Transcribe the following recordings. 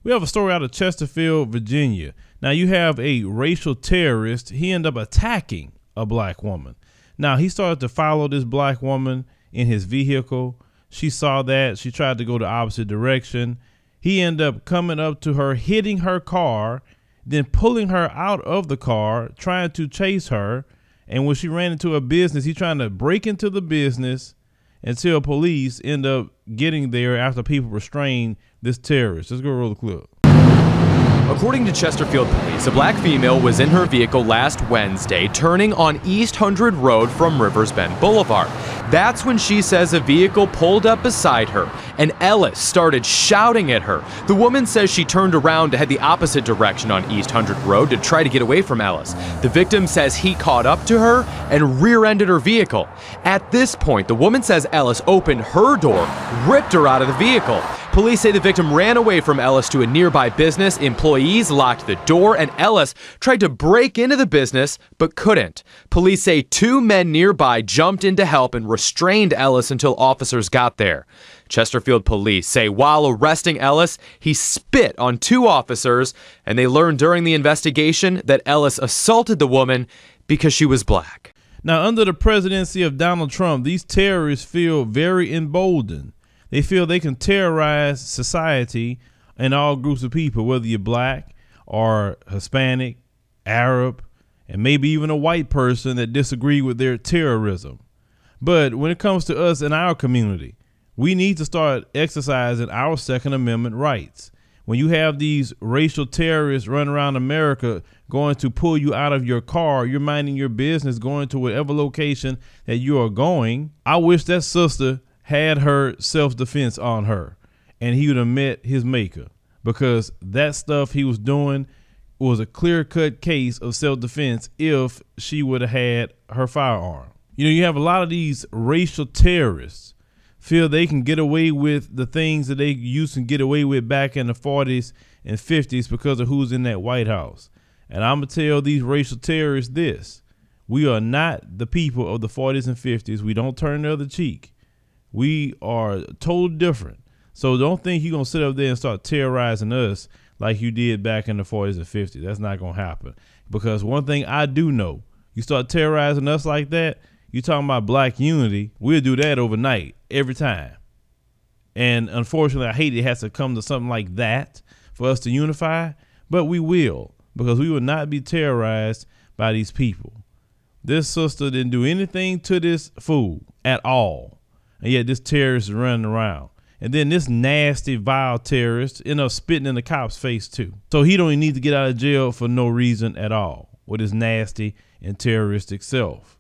We have a story out of Chesterfield, Virginia. Now you have a racial terrorist. He ended up attacking a black woman. Now he started to follow this black woman in his vehicle. She saw that. She tried to go the opposite direction. He ended up coming up to her, hitting her car, then pulling her out of the car, trying to chase her. And when she ran into a business, he trying to break into the business until police end up getting there after people restrained this terrorist. Let's go roll the clip. According to Chesterfield police, a black female was in her vehicle last Wednesday turning on East 100 Road from Rivers Bend Boulevard. That's when she says a vehicle pulled up beside her and Ellis started shouting at her. The woman says she turned around to head the opposite direction on East 100 Road to try to get away from Ellis. The victim says he caught up to her and rear-ended her vehicle. At this point, the woman says Ellis opened her door, ripped her out of the vehicle. Police say the victim ran away from Ellis to a nearby business. Employees locked the door and Ellis tried to break into the business but couldn't. Police say two men nearby jumped in to help and restrained Ellis until officers got there. Chesterfield police say while arresting Ellis, he spit on two officers, and they learned during the investigation that Ellis assaulted the woman because she was black. Now, under the presidency of Donald Trump, these terrorists feel very emboldened. They feel they can terrorize society and all groups of people, whether you're black or Hispanic, Arab, and maybe even a white person that disagree with their terrorism. But when it comes to us in our community, we need to start exercising our Second Amendment rights. When you have these racial terrorists running around America going to pull you out of your car, you're minding your business, going to whatever location that you are going. I wish that sister had her self-defense on her and he would have met his maker, because that stuff he was doing was a clear-cut case of self-defense if she would have had her firearm. You know, you have a lot of these racial terrorists feel they can get away with the things that they used to get away with back in the 40s and 50s because of who's in that White House. And I'm going to tell these racial terrorists this: we are not the people of the 40s and 50s. We don't turn the other cheek. We are totally different. So don't think you're going to sit up there and start terrorizing us like you did back in the 40s and 50s. That's not going to happen. Because one thing I do know, you start terrorizing us like that, you're talking about black unity, we'll do that overnight, every time. And unfortunately, I hate it has to come to something like that for us to unify, but we will, because we will not be terrorized by these people. This sister didn't do anything to this fool at all. And yet this terrorist is running around. And then this nasty, vile terrorist end up spitting in the cop's face too. So he don't even need to get out of jail for no reason at all with his nasty and terroristic self.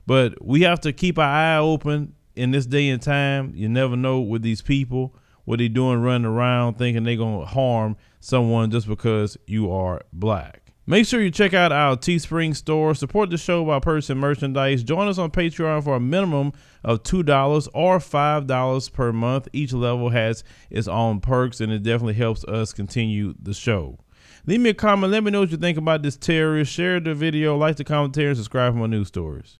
But we have to keep our eye open in this day and time. You never know with these people, what they doing running around thinking they're going to harm someone just because you are black. Make sure you check out our Teespring store. Support the show by purchasing merchandise. Join us on Patreon for a minimum of $2 or $5 per month. Each level has its own perks, and it definitely helps us continue the show. Leave me a comment. Let me know what you think about this terrorist. Share the video, like the commentary, and subscribe for more news stories.